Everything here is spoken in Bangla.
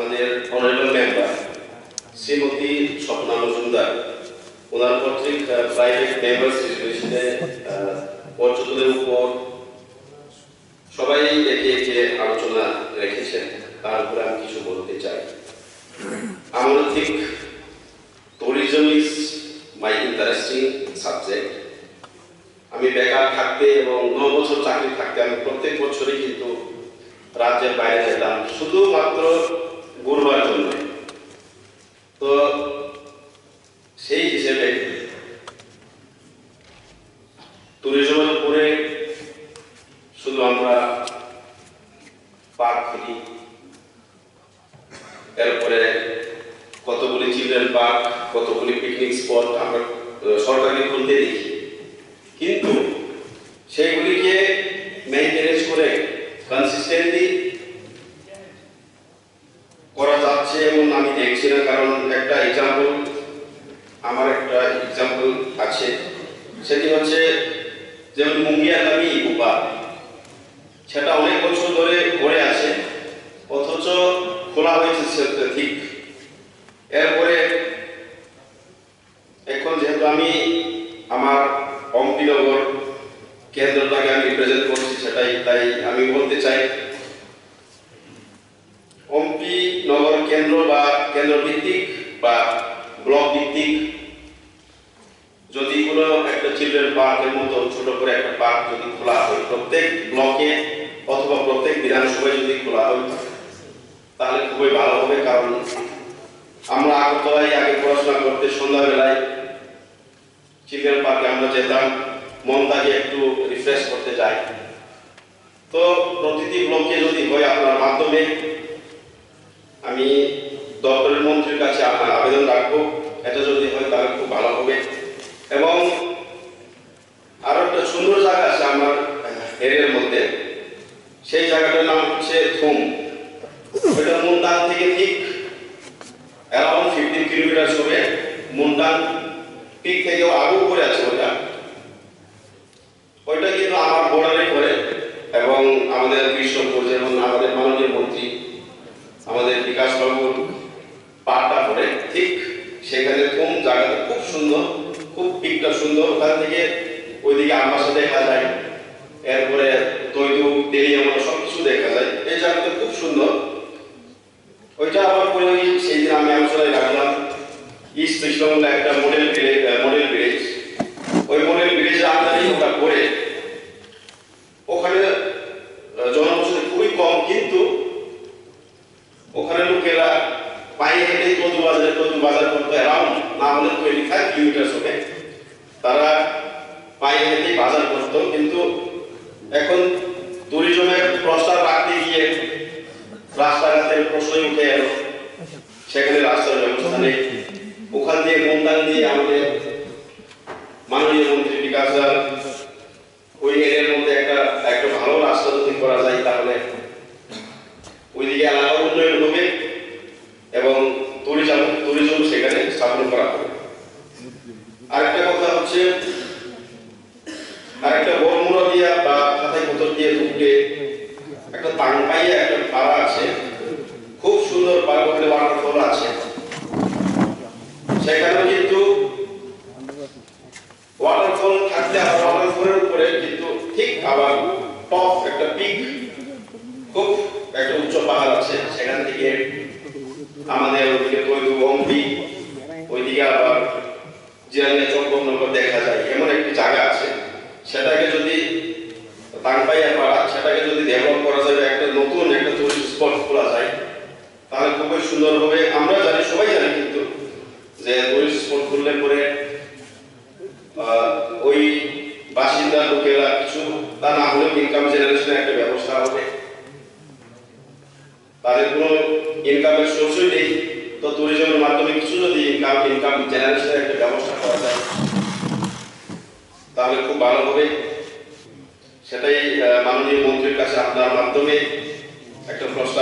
আমাদের অনারেবল মেম্বার শ্রীমতী স্বপ্না মজুমদার ওনার কর্তৃক প্রাইভেট মেম্বার্স রেজলিউশনে পর্যটনের উপর সবাই একে একে আলোচনা রেখেছেন, তার উপরে আমি কিছু বলতে চাই। আমার ঠিক tourism is my interesting subject. আমি বেকার থাকতে এবং 9 বছর চাকরি থাকতে আমি প্রত্যেক বছরই কিন্তু রাজ্যের বাইরে যেতাম শুধুমাত্র ঘুরবার জন্য। তো সেই হিসেবে ট্যুরিজমের উপরে শুধু আমরা পার্ক খুলি, এরপরে কতগুলি চিলড্রেন পার্ক, কতগুলি পিকনিক স্পট আমরা সরকারি খুলতে দেখি, কিন্তু সেইগুলিকে মেইনটেনেন্স করে কনসিস্টেন্টলি করা যাচ্ছে এমন আমি দেখছি না। কারণ আমার একটা এক্সাম্পল আছে, সেটি হচ্ছে যেমন মুঙ্গিয়াগামী ইকো পার্ক, সেটা অনেক বছর ধরে গড়ে আছে, অথচ খোলা হয়েছে ঠিক। এরপরে এখন যেহেতু আমি আমার অম্পিনগর কেন্দ্রটাকে আমি রিপ্রেজেন্ট করছি, তাই আমি বলতে চাই অম্পি নগর কেন্দ্র বা কেন্দ্র ভিত্তিক বা ব্লক ভিত্তিক যদি কোনো একটা চিলড্রেন পার্কের মতো ছোট করে একটা পার্ক যদি খোলা হয় প্রত্যেক ব্লকে অথবা প্রত্যেক বিধানসভায় যদি খোলা হয় তাহলে খুবই ভালো হবে। কারণ আমরা আগরতলায় আগে পড়াশোনা করতে সন্ধ্যাবেলায় চিলড্রেন পার্কে আমরা যেতাম মনটাকে একটু রিফ্রেশ করতে যাই। তো প্রতিটি ব্লকে যদি হয় আপনার মাধ্যমে আমি দপ্তরের মন্ত্রীর কাছে আপনার আবেদন রাখবো, এটা যদি হয় তাহলে খুব ভালো হবে। এবং আরো একটা সুন্দর জায়গা আছে আমার এরিয়ার মধ্যে, সেই জায়গাটার নাম হচ্ছে থুম। ওইটা মুন্ডান থেকে ঠিক অ্যারাউন্ড 15 কিলোমিটার হবে। মুন্ডান পিক থেকেও আগে উপরে আছে ওইটা কিন্তু আমার বর্ডারে পড়ে এবং আমাদের কৃষ্ণপুর যেমন আমাদের মাননীয় মন্ত্রী আমাদের বিকাশ বাবুর পাড়টা পড়ে ঠিক সেখানে কোন জায়গাটা খুব সুন্দর, খুব পিকটা সুন্দর। ওখান থেকে ওইদিকে আমবাসা দেখা যায়, এরপরে তৈদুক তেলিয়ামা সবকিছু দেখা যায়। এই জায়গাটা খুব সুন্দর। ওইটা আবার পরে সেই দিন আমি আলোচনায় রাখলাম ইস্ট কৃষ্ণমঙ্গলা একটা মডেল ব্রিজ। ওই মডেল ব্রিজে আমদানি ওটা করে ওখানে জনবসতি খুবই কম, কিন্তু ওখানে লোকেরা পায়ে হেঁটে তদু বাজার করতে অ্যারাউন্ড না হলে 25 কিলোমিটার হবে, তারা পায়ে হেঁটে বাজার করত। কিন্তু এখন ট্যুরিজমের প্রস্তাব রাখতে গিয়ে রাস্তাঘাটের প্রশ্নই উঠে এলো, সেখানে রাস্তার ব্যবস্থা নেই। ওখান দিয়ে মুন্ডান দিয়ে আমাদের মাননীয় মন্ত্রী বিকাশ দার ওই এরিয়ার মধ্যে একটা ভালো রাস্তা যদি করা যায় তাহলে ওইদিকে এলাকার উন্নয়ন হবে এবং ট্যুরিজম সেখানে স্থাপন করা হবে। আরেকটা কথা হচ্ছে, আরেকটা বড়মুড়া দিয়া বা খাতায় কোতর দিয়ে ঢুকলে একটা তাংপাইয়া একটা পাড়া আছে, খুব সুন্দর পাড়া, ওখানে ওয়াটারফল আছে। সেখানেও কিন্তু ওয়াটারফল থাকতে আবার ওয়াটারফলের উপরে কিন্তু ঠিক আবার টপ একটা পিক, খুব একটা উচ্চ পাহাড় আছে। সেখান থেকে আমাদের ওইদিকে তৈরি অম্পি, ওইদিকে আবার জিরানিয়া চক্রনগর দেখা যায়। এমন একটি জায়গা আছে, সেটাকে যদি তাংপাইয়া পাড়া সেটাকে যদি ডেভেলপ করা যায়, একটা নতুন একটা টুরিস্ট স্পট খোলা যায় তাহলে খুবই সুন্দর হবে। আমরা জানি, সবাই জানি কিন্তু যে টুরিস্ট স্পট খুললে পরে ওই বাসিন্দা লোকেরা কিছু তা না হলেও ইনকাম জেনারেশনের একটা ব্যবস্থা হবে। তাদের কোনো ইনকামের সোর্সই নেই, তো ট্যুরিজমের মাধ্যমে কিছু যদি ইনকাম জেনারেশনের একটা ব্যবস্থা করা যায় তাহলে খুব ভালো হবে। সেটাই মাননীয় মন্ত্রীর কাছে আপনার মাধ্যমে একটা প্রস্তাব